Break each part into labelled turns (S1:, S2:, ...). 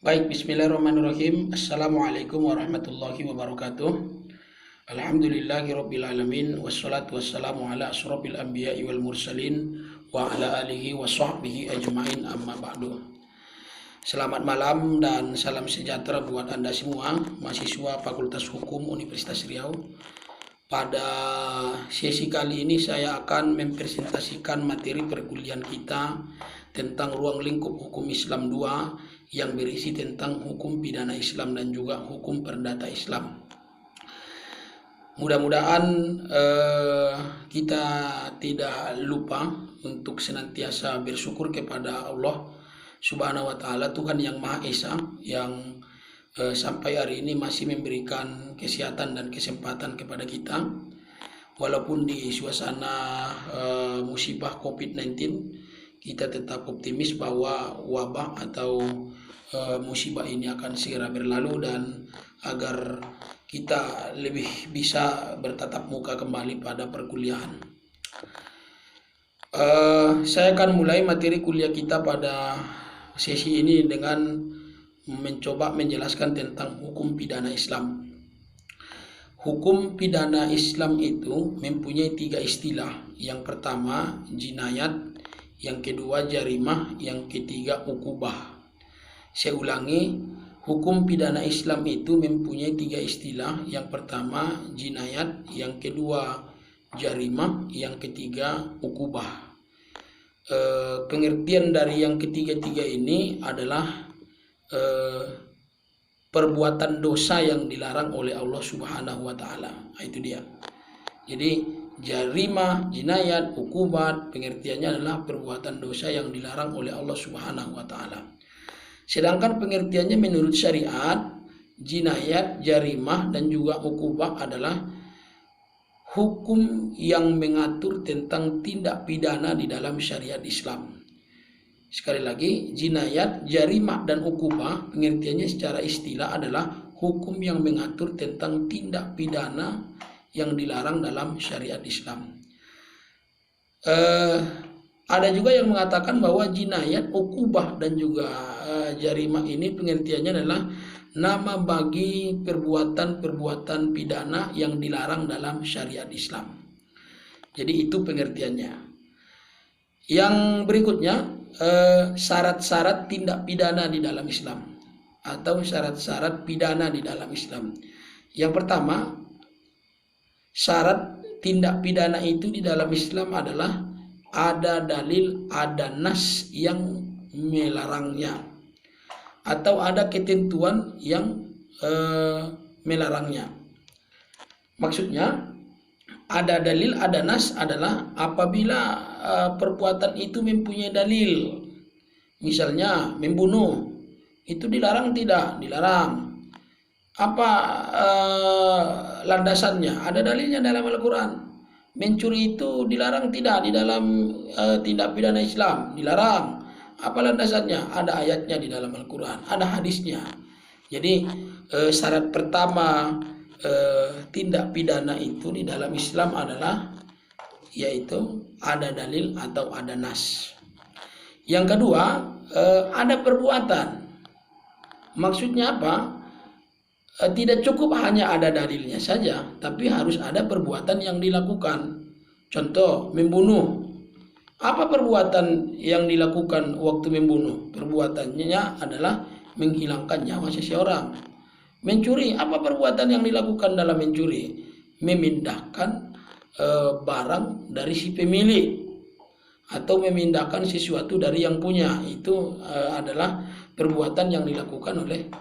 S1: Baik, bismillahirrahmanirrahim. Assalamualaikum warahmatullahi wabarakatuh. Alhamdulillahirrabbilalamin. Wassalatu wassalamu ala asrofil anbiya'i wal mursalin wa ala alihi wa sahbihi ajma'in amma ba'du. Selamat malam dan salam sejahtera buat Anda semua, mahasiswa Fakultas Hukum Universitas Riau. Pada sesi kali ini saya akan mempresentasikan materi perkuliahan kita tentang ruang lingkup hukum Islam 2 yang berisi tentang hukum pidana Islam dan juga hukum perdata Islam. Mudah-mudahan kita tidak lupa untuk senantiasa bersyukur kepada Allah Subhanahu wa Ta'ala, Tuhan yang Maha Esa, yang sampai hari ini masih memberikan kesehatan dan kesempatan kepada kita, walaupun di suasana musibah COVID-19. Kita tetap optimis bahwa wabah atau musibah ini akan segera berlalu dan agar kita lebih bisa bertatap muka kembali pada perkuliahan. Saya akan mulai materi kuliah kita pada sesi ini dengan mencoba menjelaskan tentang hukum pidana Islam. Hukum pidana Islam itu mempunyai 3 istilah. Yang pertama jinayat, yang kedua jarimah, yang ketiga ukubah. Saya ulangi, hukum pidana Islam itu mempunyai 3 istilah. Yang pertama jinayat, yang kedua jarimah, yang ketiga ukubah. Pengertian dari yang ketiga-tiga ini adalah perbuatan dosa yang dilarang oleh Allah Subhanahu wa Ta'ala. Itu dia. Jadi jarimah, jinayat, ukubat pengertiannya adalah perbuatan dosa yang dilarang oleh Allah Subhanahu wa Ta'ala. Sedangkan pengertiannya menurut syariat, jinayat, jarimah dan juga ukubah adalah hukum yang mengatur tentang tindak pidana di dalam syariat Islam. Sekali lagi, jinayat, jarimah dan ukubah pengertiannya secara istilah adalah hukum yang mengatur tentang tindak pidana yang dilarang dalam syariat Islam. Ada juga yang mengatakan bahwa jinayat, ukubah dan juga jarimah ini pengertiannya adalah nama bagi perbuatan-perbuatan pidana yang dilarang dalam syariat Islam. Jadi itu pengertiannya. Yang berikutnya, syarat-syarat tindak pidana di dalam Islam atau syarat-syarat pidana di dalam Islam. Yang pertama, syarat tindak pidana itu di dalam Islam adalah ada dalil, ada nas yang melarangnya, atau ada ketentuan yang melarangnya. Maksudnya, ada dalil, ada nas adalah apabila perbuatan itu mempunyai dalil. Misalnya membunuh, itu dilarang tidak? Dilarang. Apa landasannya? Ada dalilnya dalam Al-Quran. Mencuri itu dilarang tidak di dalam tindak pidana Islam? Dilarang. Apa landasannya? Ada ayatnya di dalam Al-Quran, ada hadisnya. Jadi syarat pertama tindak pidana itu di dalam Islam adalah yaitu ada dalil atau ada nas. Yang kedua, ada perbuatan. Maksudnya apa? Tidak cukup hanya ada dalilnya saja, tapi harus ada perbuatan yang dilakukan. Contoh, membunuh. Apa perbuatan yang dilakukan waktu membunuh? Perbuatannya adalah menghilangkan nyawa seseorang. Mencuri, apa perbuatan yang dilakukan dalam mencuri? Memindahkan barang dari si pemilik atau memindahkan sesuatu dari yang punya. Itu adalah perbuatan yang dilakukan oleh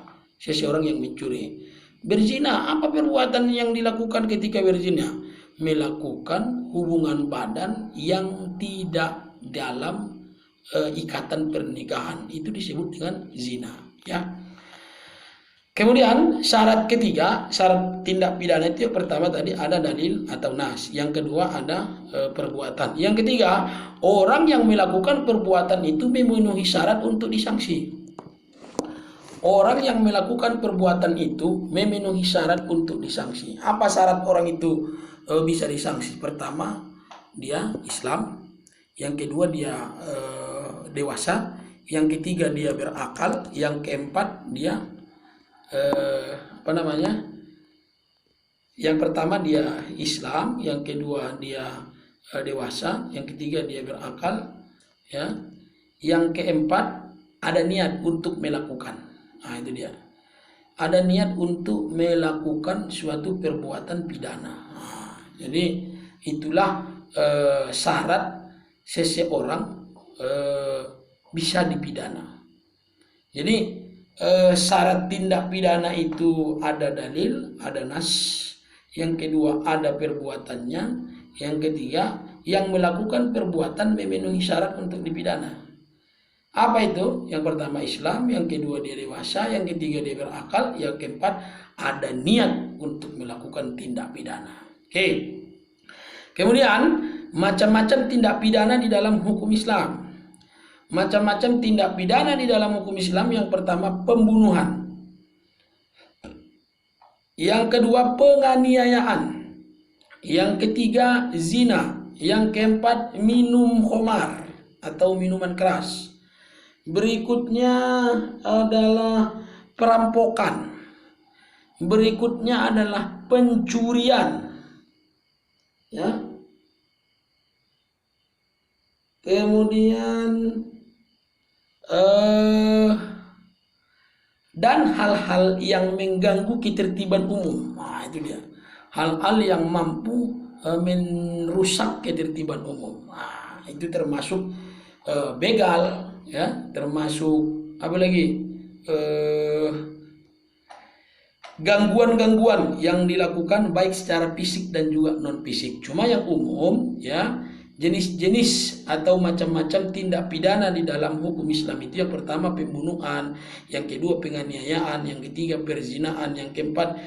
S1: seseorang yang mencuri. Berzina, apa perbuatan yang dilakukan ketika berzina? Melakukan hubungan badan yang tidak dalam ikatan pernikahan. Itu disebut dengan zina, ya. Kemudian syarat ketiga, syarat tindak pidana itu yang pertama tadi ada dalil atau nas. Yang kedua ada perbuatan. Yang ketiga, orang yang melakukan perbuatan itu memenuhi syarat untuk disanksi. Orang yang melakukan perbuatan itu memenuhi syarat untuk disanksi. Apa syarat orang itu bisa disanksi? Pertama, dia Islam. Yang kedua, dia dewasa. yang ketiga dia berakal, yang keempat dia yang pertama dia Islam, yang kedua dia dewasa, yang ketiga dia berakal, ya. Yang keempat ada niat untuk melakukan. Nah, itu dia. Ada niat untuk melakukan suatu perbuatan pidana. Nah, jadi itulah syarat seseorang bisa dipidana. Jadi syarat tindak pidana itu ada dalil, ada nas. Yang kedua ada perbuatannya. Yang ketiga yang melakukan perbuatan memenuhi syarat untuk dipidana. Apa itu? Yang pertama Islam, yang kedua dia dewasa, yang ketiga dia berakal, yang keempat ada niat untuk melakukan tindak pidana. Oke. Kemudian macam-macam tindak pidana di dalam hukum Islam. Macam-macam tindak pidana di dalam hukum Islam. Yang pertama pembunuhan. Yang kedua penganiayaan. Yang ketiga zina. Yang keempat minum khamar atau minuman keras. Berikutnya adalah perampokan. Berikutnya adalah pencurian. Ya. Kemudian dan hal-hal yang mengganggu ketertiban umum. Nah, itu dia. Hal-hal yang mampu merusak ketertiban umum. Nah, itu termasuk begal, ya, termasuk apa lagi? Gangguan-gangguan yang dilakukan baik secara fisik dan juga non fisik. Cuma yang umum, ya, jenis-jenis atau macam-macam tindak pidana di dalam hukum Islam itu yang pertama pembunuhan, yang kedua penganiayaan, yang ketiga perzinaan, yang keempat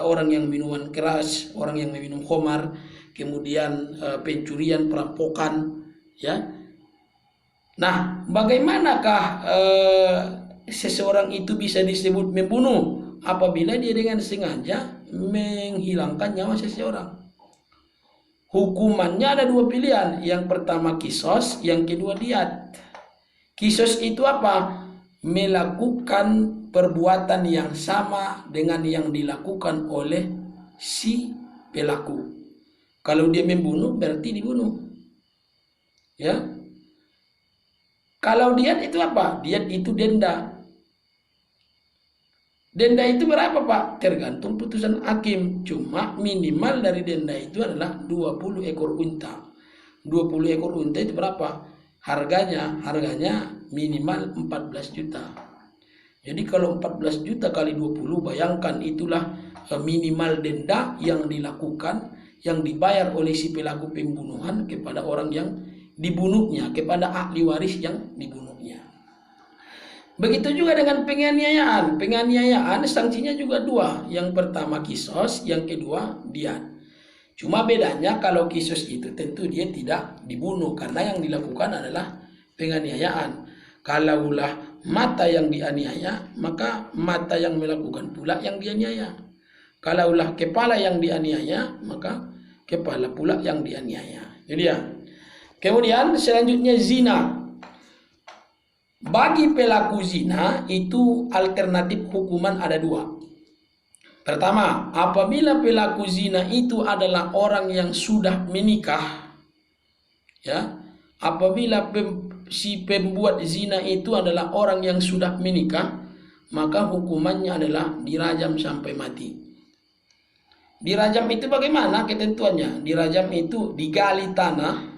S1: orang yang minuman keras, orang yang meminum khamar, kemudian pencurian, perampokan, ya. Nah, bagaimanakah seseorang itu bisa disebut membunuh? Apabila dia dengan sengaja menghilangkan nyawa seseorang. Hukumannya ada dua pilihan. Yang pertama kisos, yang kedua diat. Kisos itu apa? Melakukan perbuatan yang sama dengan yang dilakukan oleh si pelaku. Kalau dia membunuh berarti dibunuh. Ya. Kalau diat itu apa? Diat itu denda. Denda itu berapa, Pak? Tergantung putusan hakim. Cuma minimal dari denda itu adalah 20 ekor unta. 20 ekor unta itu berapa? Harganya minimal 14 juta. Jadi kalau 14 juta kali 20, bayangkan itulah minimal denda yang dilakukan, yang dibayar oleh si pelaku pembunuhan kepada orang yang dibunuhnya, kepada ahli waris yang dibunuhnya. Begitu juga dengan penganiayaan. Penganiayaan sanksinya juga dua. Yang pertama kisos, yang kedua diat. Cuma bedanya kalau kisos itu tentu dia tidak dibunuh karena yang dilakukan adalah penganiayaan. Kalaulah mata yang dianiaya, maka mata yang melakukan pula yang dianiaya. Kalaulah kepala yang dianiaya, maka kepala pula yang dianiaya. Jadi ya. Kemudian selanjutnya zina. Bagi pelaku zina itu alternatif hukuman ada dua. Pertama, apabila pelaku zina itu adalah orang yang sudah menikah, ya, apabila si pembuat zina itu adalah orang yang sudah menikah, maka hukumannya adalah dirajam sampai mati. Dirajam itu bagaimana ketentuannya? Dirajam itu digali tanah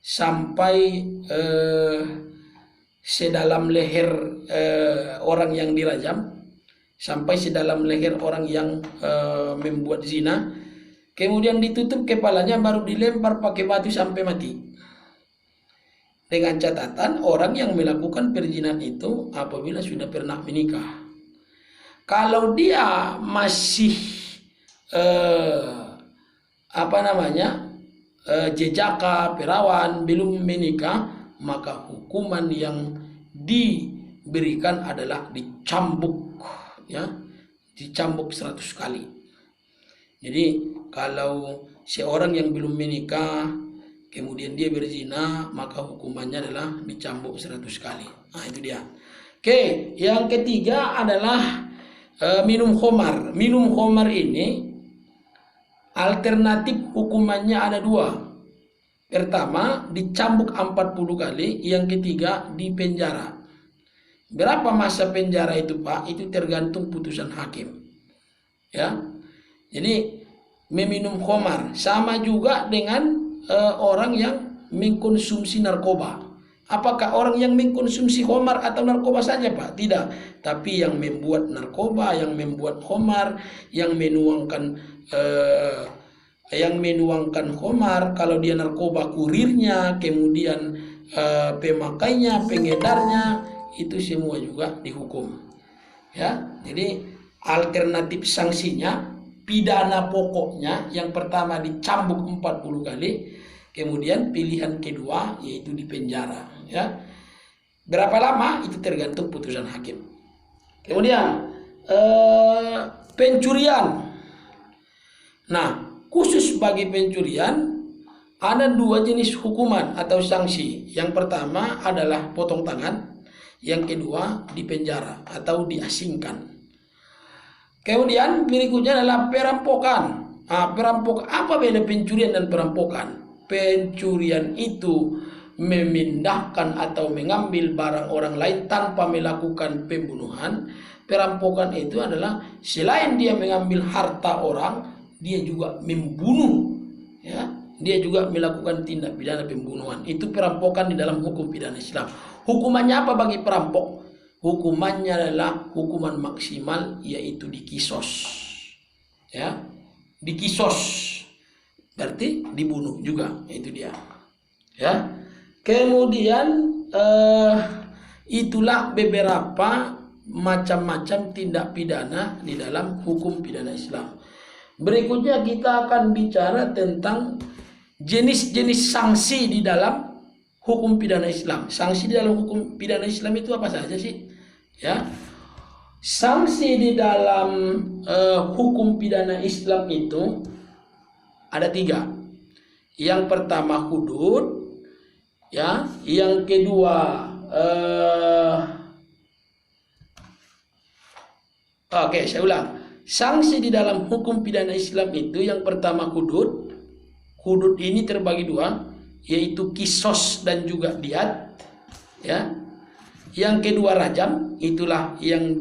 S1: sampai sedalam leher orang yang dirajam, sampai sedalam leher orang yang membuat zina, kemudian ditutup kepalanya, baru dilempar pakai batu sampai mati. Dengan catatan orang yang melakukan perzinahan itu apabila sudah pernah menikah. Kalau dia masih jejaka, perawan, belum menikah, maka hukuman yang diberikan adalah dicambuk, ya, dicambuk 100 kali. Jadi kalau seorang yang belum menikah kemudian dia berzina, maka hukumannya adalah dicambuk 100 kali. Nah, itu dia. Oke, yang ketiga adalah minum khamar. Minum khamar ini alternatif hukumannya ada dua. Pertama, dicambuk 40 kali, yang ketiga dipenjara. Berapa masa penjara itu, Pak? Itu tergantung putusan hakim. Ya. Jadi meminum khamar sama juga dengan orang yang mengkonsumsi narkoba. Apakah orang yang mengkonsumsi khamar atau narkoba saja, Pak? Tidak. Tapi yang membuat narkoba, yang membuat khamar, yang menuangkan khamar, kalau dia narkoba kurirnya, kemudian pemakainya, pengedarnya, itu semua juga dihukum. Ya, jadi alternatif sanksinya, pidana pokoknya yang pertama dicambuk 40 kali, kemudian pilihan kedua yaitu dipenjara. Ya, berapa lama itu tergantung putusan hakim. Kemudian pencurian. Nah, khusus bagi pencurian ada dua jenis hukuman atau sanksi. Yang pertama adalah potong tangan, yang kedua dipenjara atau diasingkan. Kemudian berikutnya adalah perampokan. Perampokan, apa beda pencurian dan perampokan? Pencurian itu memindahkan atau mengambil barang orang lain tanpa melakukan pembunuhan. Perampokan itu adalah selain dia mengambil harta orang, dia juga membunuh, ya, dia juga melakukan tindak pidana pembunuhan. Itu perampokan di dalam hukum pidana Islam. Hukumannya apa bagi perampok? Hukumannya adalah hukuman maksimal, yaitu dikisos. Ya, dikisos berarti dibunuh juga, itu dia. Ya, kemudian itulah beberapa macam-macam tindak pidana di dalam hukum pidana Islam. Berikutnya kita akan bicara tentang jenis-jenis sanksi di dalam hukum pidana Islam. Sanksi di dalam hukum pidana Islam itu apa saja sih? Ya, sanksi di dalam hukum pidana Islam itu ada 3. Yang pertama hudud, ya. Yang kedua saya ulang. Sanksi di dalam hukum pidana Islam itu yang pertama hudud. Hudud ini terbagi 2, yaitu kisos dan juga diat. Ya. Yang kedua rajam, itulah yang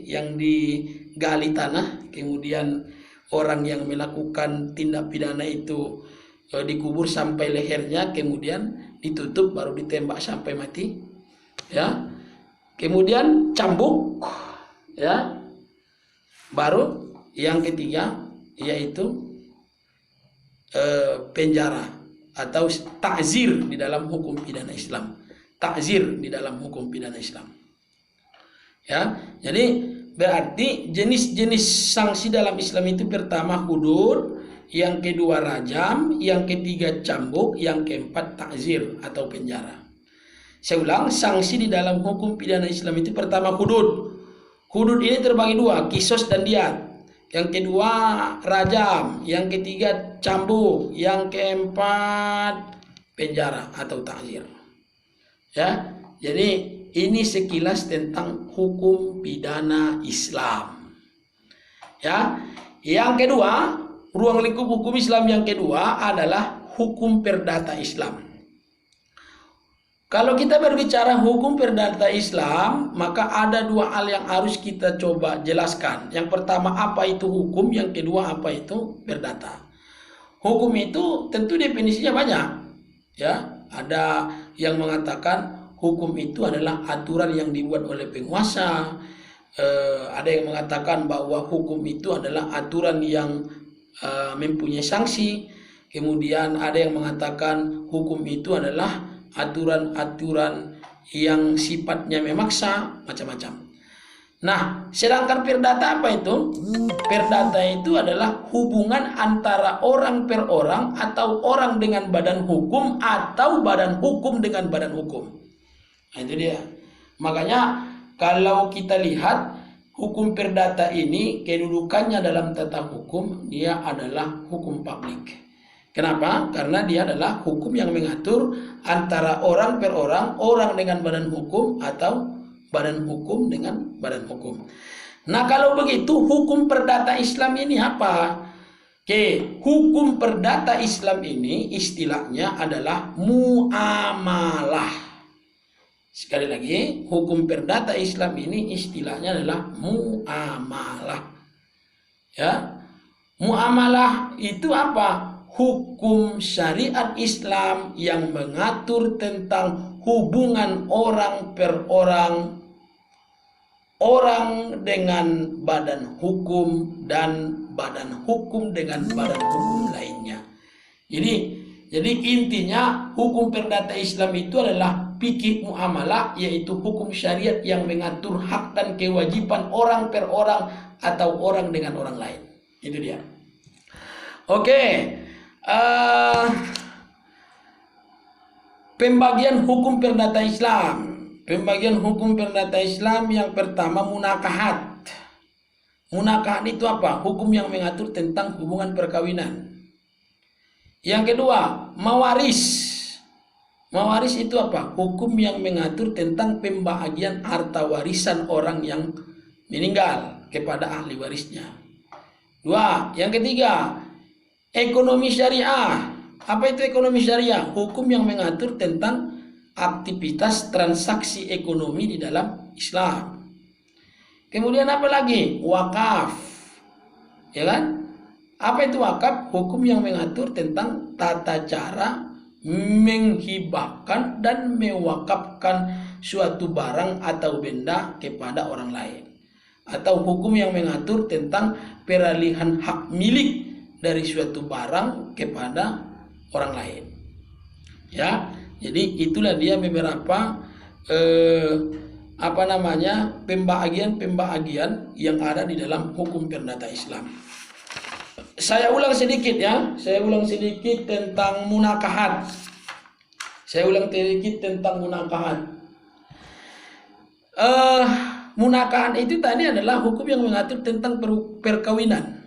S1: yang digali tanah, kemudian orang yang melakukan tindak pidana itu dikubur sampai lehernya, kemudian ditutup baru ditembak sampai mati. Ya. Kemudian cambuk, ya. Baru yang ketiga yaitu penjara atau ta'zir di dalam hukum pidana Islam. Ta'zir di dalam hukum pidana Islam. Ya, jadi berarti jenis-jenis sanksi dalam Islam itu pertama hudud, yang kedua rajam, yang ketiga cambuk, yang keempat ta'zir atau penjara. Saya ulang, sanksi di dalam hukum pidana Islam itu pertama hudud. Hudud ini terbagi 2, kisos dan diat. Yang kedua rajam, yang ketiga cambuk, yang keempat penjara atau ta'zir. Ya, jadi ini sekilas tentang hukum pidana Islam. Ya, yang kedua, ruang lingkup hukum Islam yang kedua adalah hukum perdata Islam. Kalau kita berbicara hukum perdata Islam, maka ada 2 hal yang harus kita coba jelaskan. Yang pertama, apa itu hukum? Yang kedua, apa itu perdata? Hukum itu tentu definisinya banyak. Ya, ada yang mengatakan hukum itu adalah aturan yang dibuat oleh penguasa. Ada yang mengatakan bahwa hukum itu adalah aturan yang mempunyai sanksi. Kemudian ada yang mengatakan hukum itu adalah aturan-aturan yang sifatnya memaksa, macam-macam. Nah, sedangkan perdata apa itu? Perdata itu adalah hubungan antara orang per orang atau orang dengan badan hukum atau badan hukum dengan badan hukum. Nah, itu dia. Makanya kalau kita lihat hukum perdata ini kedudukannya dalam tata hukum, dia adalah hukum publik. Kenapa? Karena dia adalah hukum yang mengatur antara orang per orang, orang dengan badan hukum atau badan hukum dengan badan hukum. Nah, kalau begitu hukum perdata Islam ini apa? Oke, hukum perdata Islam ini istilahnya adalah muamalah. Sekali lagi, hukum perdata Islam ini istilahnya adalah muamalah. Ya. Muamalah itu apa? Hukum syariat Islam yang mengatur tentang hubungan orang per orang, orang dengan badan hukum dan badan hukum dengan badan hukum lainnya. Jadi intinya hukum perdata Islam itu adalah fikih muamalah, yaitu hukum syariat yang mengatur hak dan kewajiban orang per orang atau orang dengan orang lain. Itu dia. Oke. Pembagian hukum perdata Islam. Pembagian hukum perdata Islam yang pertama munakahat. Munakahat itu apa? Hukum yang mengatur tentang hubungan perkawinan. Yang kedua, mawaris. Mawaris itu apa? Hukum yang mengatur tentang pembagian harta warisan orang yang meninggal kepada ahli warisnya. Dua, yang ketiga, ekonomi syariah. Apa itu ekonomi syariah? Hukum yang mengatur tentang aktivitas transaksi ekonomi di dalam Islam. Kemudian apa lagi? Wakaf. Ya kan? Apa itu wakaf? Hukum yang mengatur tentang tata cara menghibahkan dan mewakafkan suatu barang atau benda kepada orang lain. Atau hukum yang mengatur tentang peralihan hak milik dari suatu barang kepada orang lain. Ya, jadi itulah dia beberapa pembagian yang ada di dalam hukum perdata Islam. Saya ulang sedikit ya, tentang munakahat. Munakahat itu tadi adalah hukum yang mengatur tentang perkawinan.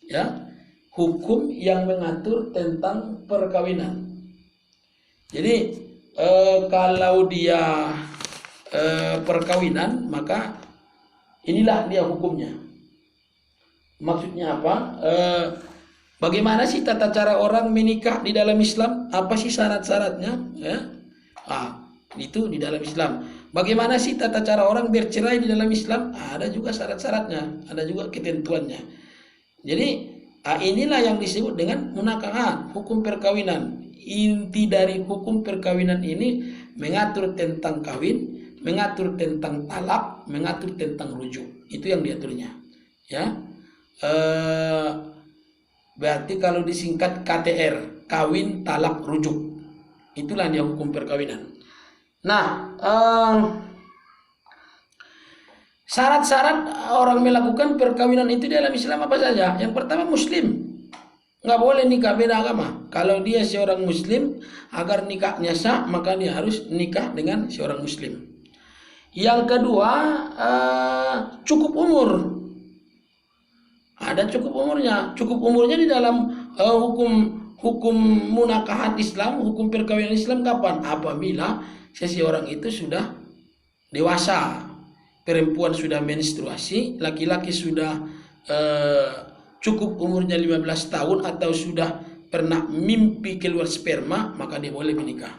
S1: Ya. Hukum yang mengatur tentang perkawinan. Jadi kalau dia perkawinan, maka inilah dia hukumnya. Maksudnya apa? Bagaimana sih tata cara orang menikah di dalam Islam? Apa sih syarat-syaratnya? Ya? Itu di dalam Islam. Bagaimana sih tata cara orang bercerai di dalam Islam? Ada juga syarat-syaratnya, ada juga ketentuannya. Jadi inilah yang disebut dengan munakahat, hukum perkawinan. Inti dari hukum perkawinan ini mengatur tentang kawin, mengatur tentang talak, mengatur tentang rujuk. Itu yang diaturnya. Ya, berarti kalau disingkat KTR, kawin, talak, rujuk. Itulah dia hukum perkawinan. Nah, syarat-syarat orang melakukan perkawinan itu dalam Islam apa saja? Yang pertama Muslim. Nggak boleh nikah beda agama. Kalau dia seorang Muslim, agar nikahnya sah, maka dia harus nikah dengan seorang Muslim. Yang kedua, cukup umur. Ada cukup umurnya. Cukup umurnya di dalam hukum munakahat Islam, hukum perkawinan Islam kapan? Apabila seseorang itu sudah dewasa. Perempuan sudah menstruasi, laki-laki sudah cukup umurnya 15 tahun atau sudah pernah mimpi keluar sperma, maka dia boleh menikah.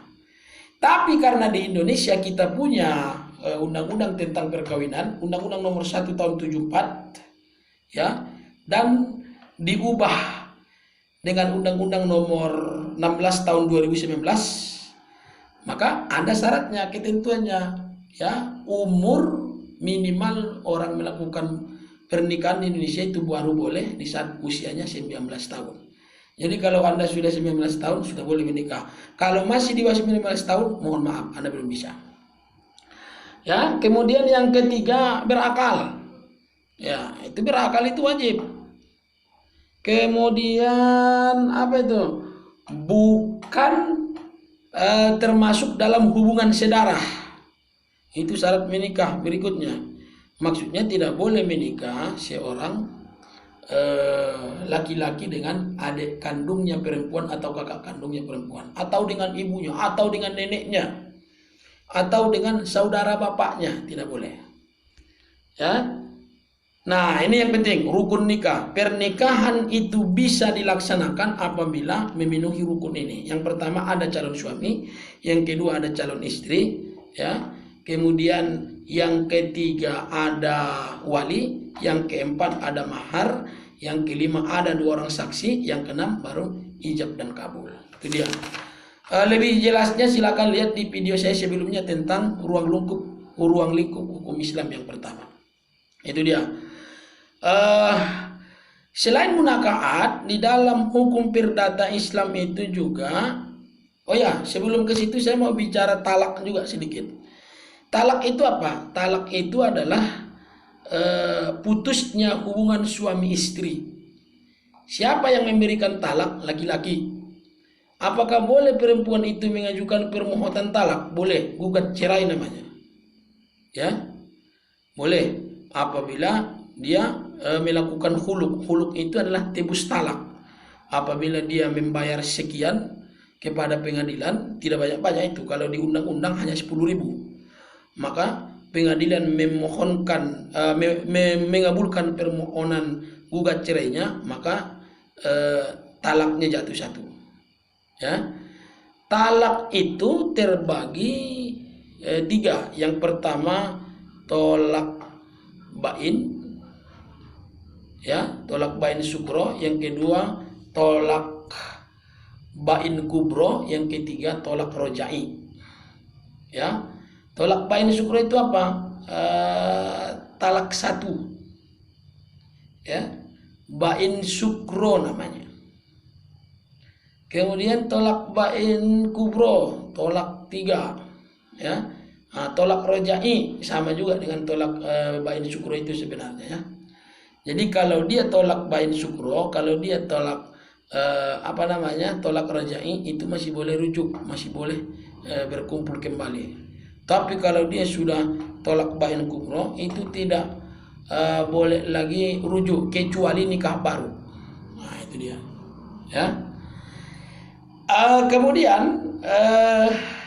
S1: Tapi karena di Indonesia kita punya undang-undang tentang perkawinan, Undang-Undang Nomor 1 Tahun 74, ya, dan diubah dengan Undang-Undang Nomor 16 Tahun 2019, maka ada syaratnya, ketentuannya, ya, umur minimal orang melakukan pernikahan di Indonesia itu baru boleh di saat usianya 19 tahun. Jadi kalau Anda sudah 19 tahun sudah boleh menikah. Kalau masih di bawah 19 tahun, mohon maaf, Anda belum bisa. Ya, kemudian yang ketiga berakal. Ya, itu berakal itu wajib. Kemudian apa itu? Bukan termasuk dalam hubungan sedarah. Itu syarat menikah berikutnya. Maksudnya tidak boleh menikah seorang laki-laki dengan adik kandungnya perempuan atau kakak kandungnya perempuan, atau dengan ibunya, atau dengan neneknya, atau dengan saudara bapaknya, tidak boleh. Ya. Nah, ini yang penting, rukun nikah. Pernikahan itu bisa dilaksanakan apabila memenuhi rukun ini. Yang pertama ada calon suami, yang kedua ada calon istri, ya. Kemudian yang ketiga ada wali, yang keempat ada mahar, yang kelima ada 2 orang saksi, yang keenam baru ijab dan kabul. Itu dia. Lebih jelasnya silakan lihat di video saya sebelumnya tentang ruang lingkup hukum Islam yang pertama. Itu dia. Selain munakaat, di dalam hukum perdata Islam itu juga, oh ya, sebelum ke situ saya mau bicara talak juga sedikit. Talak itu apa? Talak itu adalah putusnya hubungan suami istri. Siapa yang memberikan talak? Laki-laki. Apakah boleh perempuan itu mengajukan permohonan talak? Boleh, gugat cerai namanya. Ya, boleh. Apabila dia melakukan huluk. Huluk itu adalah tebus talak. Apabila dia membayar sekian kepada pengadilan, tidak banyak-banyak itu. Kalau di undang-undang hanya 10.000. Maka pengadilan memohonkan mengabulkan permohonan gugat cerainya, maka talaknya jatuh satu. Ya, talak itu terbagi 3. Yang pertama tolak bain, ya, tolak bain sukro. Yang kedua tolak bain kubro. Yang ketiga tolak rojai. Ya, tolak bain sukro itu apa? Talak 1. Ya, bain sukro namanya. Kemudian tolak bain kubro, tolak 3. Ya, tolak rojai sama juga dengan tolak bain sukro itu sebenarnya. Ya. Jadi kalau dia tolak bain sukro, kalau dia tolak tolak rojai, itu masih boleh rujuk, masih boleh berkumpul kembali. Tapi kalau dia sudah tolak bain kubro, itu tidak boleh lagi rujuk kecuali nikah baru. Nah, itu dia. Ya. Kemudian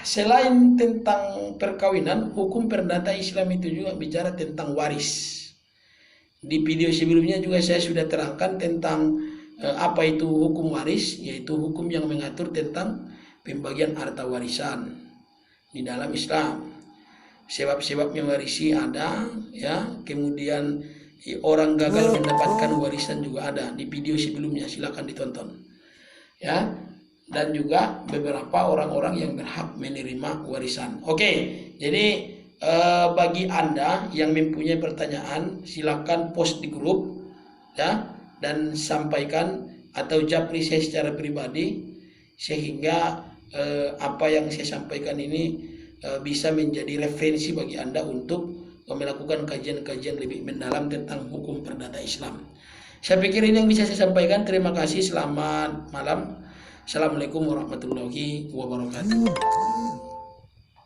S1: selain tentang perkawinan, hukum perdata Islam itu juga bicara tentang waris. Di video sebelumnya juga saya sudah terangkan tentang apa itu hukum waris, yaitu hukum yang mengatur tentang pembagian harta warisan di dalam Islam. Sebab-sebab mewarisi ada, ya. Kemudian orang gagal mendapatkan warisan juga ada di video sebelumnya, silakan ditonton. Ya. Dan juga beberapa orang-orang yang berhak menerima warisan. Oke, jadi bagi Anda yang mempunyai pertanyaan, silakan post di grup, ya, dan sampaikan atau japri saya secara pribadi, sehingga apa yang saya sampaikan ini bisa menjadi referensi bagi Anda untuk melakukan kajian-kajian lebih mendalam tentang hukum perdata Islam. Saya pikir ini yang bisa saya sampaikan. Terima kasih, selamat malam. Assalamualaikum warahmatullahi wabarakatuh.